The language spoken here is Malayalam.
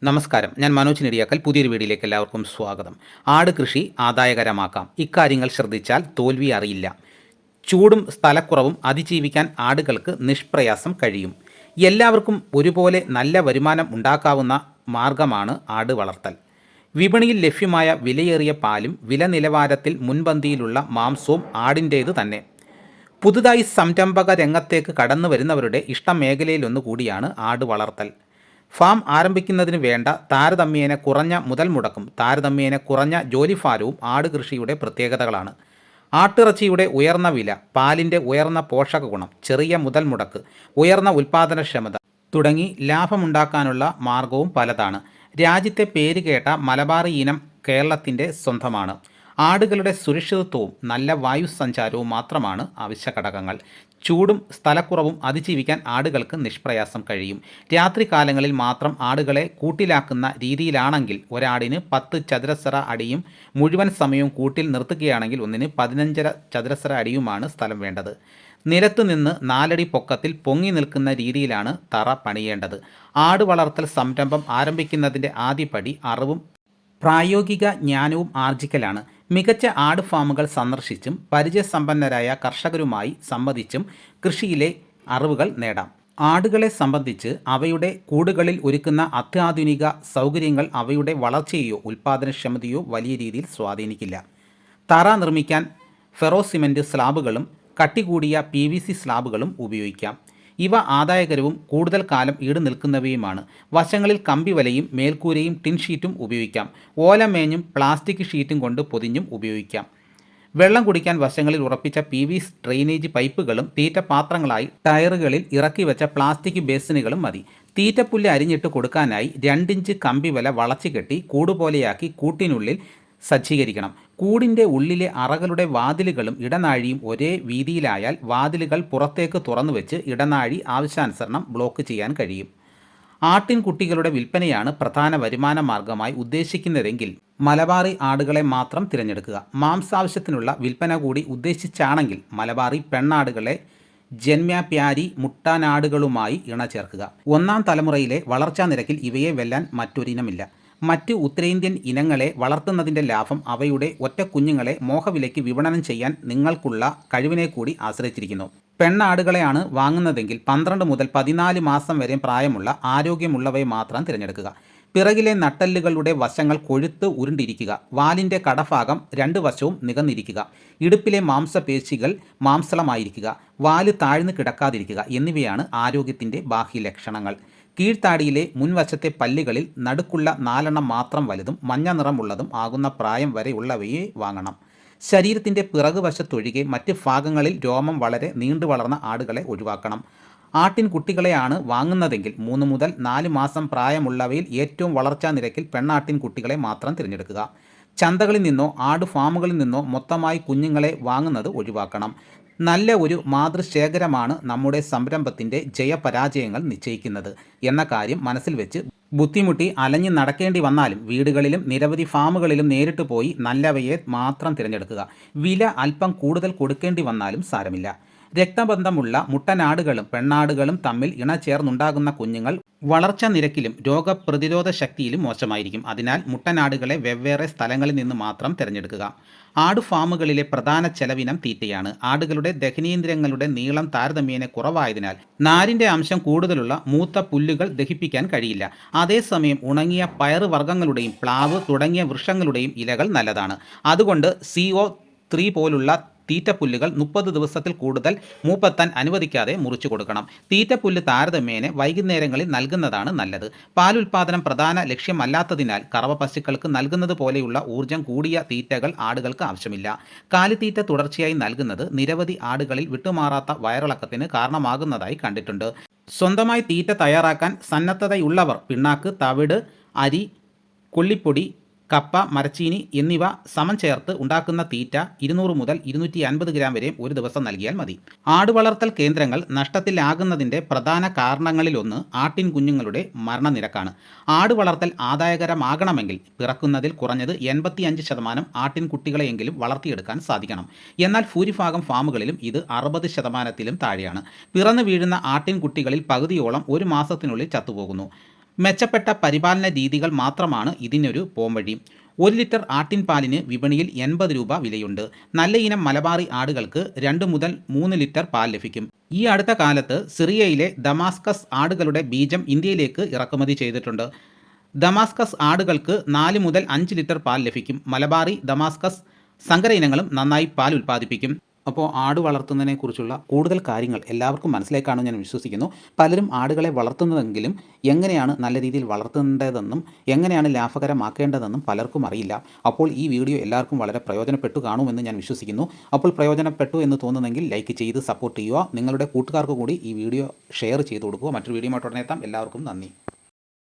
നമസ്കാരം, ഞാൻ മനോജ് നെടിയാക്കൽ. പുതിയൊരു വീഡിയോയിലേക്ക് എല്ലാവർക്കും സ്വാഗതം. ആട് കൃഷി ആദായകരമാക്കാം. ഇക്കാര്യങ്ങൾ ശ്രദ്ധിച്ചാൽ തോൽവി അറിയില്ല. ചൂടും സ്ഥലക്കുറവും അതിജീവിക്കാൻ ആടുകൾക്ക് നിഷ്പ്രയാസം കഴിയും. എല്ലാവർക്കും ഒരുപോലെ നല്ല വരുമാനം ഉണ്ടാക്കാവുന്ന മാർഗമാണ് ആട് വളർത്തൽ. വിപണിയിൽ ലഭ്യമായ വിലയേറിയ പാലും വില നിലവാരത്തിൽ മുൻപന്തിയിലുള്ള മാംസവും ആടിൻ്റേത് തന്നെ. പുതുതായി സംരംഭക രംഗത്തേക്ക് കടന്നു വരുന്നവരുടെ ഇഷ്ടമേഖലയിലൊന്നു കൂടിയാണ് ആട് വളർത്തൽ. ഫാം ആരംഭിക്കുന്നതിന് വേണ്ട താരതമ്യേന കുറഞ്ഞ മുതൽ മുടക്കും താരതമ്യേന കുറഞ്ഞ ജോലിഭാരവും ആട് കൃഷിയുടെ പ്രത്യേകതകളാണ്. ആട്ടിറച്ചിയുടെ ഉയർന്ന വില, പാലിൻ്റെ ഉയർന്ന പോഷക ഗുണം, ചെറിയ മുതൽ മുടക്ക്, ഉയർന്ന ഉൽപ്പാദനക്ഷമത തുടങ്ങി ലാഭമുണ്ടാക്കാനുള്ള മാർഗവും പലതാണ്. രാജ്യത്തെ പേരുകേട്ട മലബാറി ഇനം കേരളത്തിൻ്റെ സ്വന്തമാണ്. ആടുകളുടെ സുരക്ഷിതത്വവും നല്ല വായുസഞ്ചാരവും മാത്രമാണ് അവശ്യ ഘടകങ്ങൾ. ചൂടും സ്ഥലക്കുറവും അതിജീവിക്കാൻ ആടുകൾക്ക് നിഷ്പ്രയാസം കഴിയും. രാത്രികാലങ്ങളിൽ മാത്രം ആടുകളെ കൂട്ടിലാക്കുന്ന രീതിയിലാണെങ്കിൽ ഒരാടിന് 10 ചതുരശ്ര അടിയും മുഴുവൻ സമയവും കൂട്ടിൽ നിർത്തുകയാണെങ്കിൽ ഒന്നിന് 15 ചതുരശ്ര അടിയുമാണ് സ്ഥലം വേണ്ടത്. നിലത്തുനിന്ന് 4 അടി പൊക്കത്തിൽ പൊങ്ങി നിൽക്കുന്ന രീതിയിലാണ് തറ പണിയേണ്ടത്. ആട് വളർത്തൽ സംരംഭം ആരംഭിക്കുന്നതിൻ്റെ ആദ്യപടി അറിവും പ്രായോഗിക ജ്ഞാനവും ആർജിക്കലാണ്. മികച്ച ആട് ഫാമുകൾ സന്ദർശിച്ചും പരിചയസമ്പന്നരായ കർഷകരുമായി സംവദിച്ചും കൃഷിയിലെ അറിവുകൾ നേടാം. ആടുകളെ സംബന്ധിച്ച് അവയുടെ കൂടുകളിൽ ഒരുക്കുന്ന അത്യാധുനിക സൗകര്യങ്ങൾ അവയുടെ വളർച്ചയെയോ ഉൽപ്പാദനക്ഷമതയോ വലിയ രീതിയിൽ സ്വാധീനിക്കില്ല. തറ നിർമ്മിക്കാൻ ഫെറോ സിമൻറ്റ് സ്ലാബുകളും കട്ടികൂടിയ PVC സ്ലാബുകളും ഉപയോഗിക്കാം. ഇവ ആദായകരവും കൂടുതൽ കാലം ഈട് നിൽക്കുന്നവയുമാണ്. വശങ്ങളിൽ കമ്പിവലയും മേൽക്കൂരയും ടിൻ ഷീറ്റും ഉപയോഗിക്കാം. ഓലമേഞ്ഞും പ്ലാസ്റ്റിക് ഷീറ്റും കൊണ്ട് പൊതിഞ്ഞും ഉപയോഗിക്കാം. വെള്ളം കുടിക്കാൻ വശങ്ങളിൽ ഉറപ്പിച്ച PVC ഡ്രെയിനേജ് പൈപ്പുകളും തീറ്റപാത്രങ്ങളായി ടയറുകളിൽ ഇറക്കി വെച്ച പ്ലാസ്റ്റിക് ബേസിനുകളും മതി. തീറ്റപ്പുല്ല് അരിഞ്ഞിട്ട് കൊടുക്കാനായി 2 ഇഞ്ച് കമ്പിവല വളച്ചു കെട്ടി കൂടുപോലെയാക്കി കൂട്ടിനുള്ളിൽ സജ്ജീകരിക്കണം. കൂടിൻ്റെ ഉള്ളിലെ അറകളുടെ വാതിലുകളും ഇടനാഴിയും ഒരേ വീതിയിലായാൽ വാതിലുകൾ പുറത്തേക്ക് തുറന്നുവെച്ച് ഇടനാഴി ആവശ്യാനുസരണം ബ്ലോക്ക് ചെയ്യാൻ കഴിയും. ആട്ടിൻകുട്ടികളുടെ വിൽപ്പനയാണ് പ്രധാന വരുമാന മാർഗമായി ഉദ്ദേശിക്കുന്നതെങ്കിൽ മലബാറി ആടുകളെ മാത്രം തിരഞ്ഞെടുക്കുക. മാംസാവശ്യത്തിനുള്ള വിൽപ്പന കൂടി ഉദ്ദേശിച്ചാണെങ്കിൽ മലബാറി പെണ്ണാടുകളെ ജന്മ്യാപ്യാരി മുട്ടാനാടുകളുമായി ഇണചേർക്കുക. 1-ാം തലമുറയിലെ വളർച്ചാ നിരക്കിൽ ഇവയെ വെല്ലാൻ മറ്റൊരിനമില്ല. മറ്റ് ഉത്തരേന്ത്യൻ ഇനങ്ങളെ വളർത്തുന്നതിൻ്റെ ലാഭം അവയുടെ ഒറ്റ കുഞ്ഞുങ്ങളെ മോഹവിലയ്ക്ക് വിപണനം ചെയ്യാൻ നിങ്ങൾക്കുള്ള കഴിവിനെ കൂടി ആശ്രയിച്ചിരിക്കുന്നു. പെണ്ണാടുകളെയാണ് വാങ്ങുന്നതെങ്കിൽ 12 മുതൽ 14 മാസം വരെ പ്രായമുള്ള ആരോഗ്യമുള്ളവയെ മാത്രം തിരഞ്ഞെടുക്കുക. പിറകിലെ നട്ടെല്ലുകളുടെ വശങ്ങൾ കൊഴുത്ത് ഉരുണ്ടിരിക്കുക. വാലിൻ്റെ കടഭാഗം 2 വശവും നികന്നിരിക്കുക. ഇടുപ്പിലെ മാംസപേശികൾ മാംസളമായിരിക്കുക. വാല് താഴ്ന്നു കിടക്കാതിരിക്കുക എന്നിവയാണ് ആരോഗ്യത്തിൻ്റെ ബാഹ്യലക്ഷണങ്ങൾ. കീഴ്ത്താടിയിലെ മുൻവശത്തെ പല്ലുകളിൽ നടുക്കുള്ള 4 മാത്രം വലുതും മഞ്ഞ നിറമുള്ളതും ആകുന്ന പ്രായം വരെയുള്ളവയെ വാങ്ങണം. ശരീരത്തിൻ്റെ പിറകുവശത്തൊഴികെ മറ്റ് ഭാഗങ്ങളിൽ രോമം വളരെ നീണ്ടു വളർന്ന ആടുകളെ ഒഴിവാക്കണം. ആട്ടിൻകുട്ടികളെയാണ് വാങ്ങുന്നതെങ്കിൽ 3 മുതൽ 4 മാസം പ്രായമുള്ളവയിൽ ഏറ്റവും വളർച്ചാ നിരക്കിൽ പെണ്ണാട്ടിൻകുട്ടികളെ മാത്രം തിരഞ്ഞെടുക്കുക. ചന്തകളിൽ നിന്നോ ആട് ഫാമുകളിൽ നിന്നോ മൊത്തമായി കുഞ്ഞുങ്ങളെ വാങ്ങുന്നത് ഒഴിവാക്കണം. നല്ല ഒരു മാതൃശേഖരമാണ് നമ്മുടെ സംരംഭത്തിൻ്റെ ജയപരാജയങ്ങൾ നിശ്ചയിക്കുന്നത് എന്ന കാര്യം മനസ്സിൽ വെച്ച് ബുദ്ധിമുട്ടി അലഞ്ഞു നടക്കേണ്ടി വന്നാലും വീടുകളിലും നിരവധി ഫാമുകളിലും നേരിട്ട് പോയി നല്ലവയെ മാത്രം തിരഞ്ഞെടുക്കുക. വില അല്പം കൂടുതൽ കൊടുക്കേണ്ടി വന്നാലും സാരമില്ല. രക്തബന്ധമുള്ള മുട്ടനാടുകളും പെണ്ണാടുകളും തമ്മിൽ ഇണചേർന്നുണ്ടാകുന്ന കുഞ്ഞുങ്ങൾ വളർച്ചാ നിരക്കിലും രോഗപ്രതിരോധ ശക്തിയിലും മോശമായിരിക്കും. അതിനാൽ മുട്ടനാടുകളെ വെവ്വേറെ സ്ഥലങ്ങളിൽ നിന്ന് മാത്രം തിരഞ്ഞെടുക്കുക. ആട് ഫാമുകളിലെ പ്രധാന ചെലവിനം തീറ്റയാണ്. ആടുകളുടെ ദഹനേന്ദ്രിയങ്ങളുടെ നീളം താരതമ്യേന കുറവായതിനാൽ നാരിൻ്റെ അംശം കൂടുതലുള്ള മൂത്ത പുല്ലുകൾ ദഹിപ്പിക്കാൻ കഴിയില്ല. അതേസമയം ഉണങ്ങിയ പയറുവർഗ്ഗങ്ങളുടെയും പ്ലാവ് തുടങ്ങിയ വൃക്ഷങ്ങളുടെയും ഇലകൾ നല്ലതാണ്. അതുകൊണ്ട് CO3 പോലുള്ള തീറ്റപ്പുല്ലുകൾ 30 ദിവസത്തിൽ കൂടുതൽ മൂപ്പെത്താൻ അനുവദിക്കാതെ മുറിച്ചു കൊടുക്കണം. തീറ്റപ്പുല്ല് താരതമ്യേന വൈകുന്നേരങ്ങളിൽ നൽകുന്നതാണ് നല്ലത്. പാലുൽപാദനം പ്രധാന ലക്ഷ്യമല്ലാത്തതിനാൽ കറവ പശുക്കൾക്ക് നൽകുന്നത് പോലെയുള്ള ഊർജ്ജം കൂടിയ തീറ്റകൾ ആടുകൾക്ക് ആവശ്യമില്ല. കാലിത്തീറ്റ തുടർച്ചയായി നൽകുന്നത് നിരവധി ആടുകളിൽ വിട്ടുമാറാത്ത വയറിളക്കത്തിന് കാരണമാകുന്നതായി കണ്ടിട്ടുണ്ട്. സ്വന്തമായി തീറ്റ തയ്യാറാക്കാൻ സന്നദ്ധതയുള്ളവർ പിണ്ണാക്ക്, തവിട്, അരി, കൊള്ളിപ്പൊടി, കപ്പ, മരച്ചീനി എന്നിവ സമം ചേർത്ത് ഉണ്ടാക്കുന്ന തീറ്റ 200 മുതൽ 250 ഗ്രാം വരെ ഒരു ദിവസം നൽകിയാൽ മതി. ആടുവളർത്തൽ കേന്ദ്രങ്ങൾ നഷ്ടത്തിലാകുന്നതിൻ്റെ പ്രധാന കാരണങ്ങളിലൊന്ന് ആട്ടിൻ കുഞ്ഞുങ്ങളുടെ മരണനിരക്കാണ്. ആടുവളർത്തൽ ആദായകരമാകണമെങ്കിൽ പിറക്കുന്നതിൽ കുറഞ്ഞത് 85% ആട്ടിൻകുട്ടികളെയെങ്കിലും വളർത്തിയെടുക്കാൻ സാധിക്കണം. എന്നാൽ ഭൂരിഭാഗം ഫാമുകളിലും ഇത് 60%-ത്തിലും താഴെയാണ്. പിറന്നു വീഴുന്ന ആട്ടിൻകുട്ടികളിൽ പകുതിയോളം 1 മാസത്തിനുള്ളിൽ ചത്തുപോകുന്നു. മെച്ചപ്പെട്ട പരിപാലന രീതികൾ മാത്രമാണ് ഇതിനൊരു പോംവഴി. 1 ലിറ്റർ ആട്ടിൻ പാലിന് വിപണിയിൽ 80 രൂപ വിലയുണ്ട്. നല്ല ഇനം മലബാറി ആടുകൾക്ക് 2 മുതൽ 3 ലിറ്റർ പാൽ ലഭിക്കും. ഈ അടുത്ത കാലത്ത് സിറിയയിലെ ദമാസ്കസ് ആടുകളുടെ ബീജം ഇന്ത്യയിലേക്ക് ഇറക്കുമതി ചെയ്തിട്ടുണ്ട്. ദമാസ്കസ് ആടുകൾക്ക് 4 മുതൽ 5 ലിറ്റർ പാൽ ലഭിക്കും. മലബാറി, ദമാസ്കസ് സങ്കര ഇനങ്ങളും നന്നായി പാൽ ഉൽപ്പാദിപ്പിക്കും. അപ്പോൾ ആട് വളർത്തുന്നതിനെക്കുറിച്ചുള്ള കൂടുതൽ കാര്യങ്ങൾ എല്ലാവർക്കും മനസ്സിലായി കാണുമെന്ന് ഞാൻ വിശ്വസിക്കുന്നു. പലരും ആടുകളെ വളർത്തുന്നതെങ്കിലും എങ്ങനെയാണ് നല്ല രീതിയിൽ വളർത്തേണ്ടതെന്നും എങ്ങനെയാണ് ലാഭകരമാക്കേണ്ടതെന്നും പലർക്കും അറിയില്ല. അപ്പോൾ ഈ വീഡിയോ എല്ലാവർക്കും വളരെ പ്രയോജനപ്പെട്ടു കാണുമെന്ന് ഞാൻ വിശ്വസിക്കുന്നു. അപ്പോൾ പ്രയോജനപ്പെട്ടു എന്ന് തോന്നുന്നെങ്കിൽ ലൈക്ക് ചെയ്ത് സപ്പോർട്ട് ചെയ്യുക. നിങ്ങളുടെ കൂട്ടുകാർക്ക് കൂടി ഈ വീഡിയോ ഷെയർ ചെയ്ത് കൊടുക്കുക. മറ്റൊരു വീഡിയോയുമായിട്ട് ഉടനെ എത്താം. എല്ലാവർക്കും നന്ദി.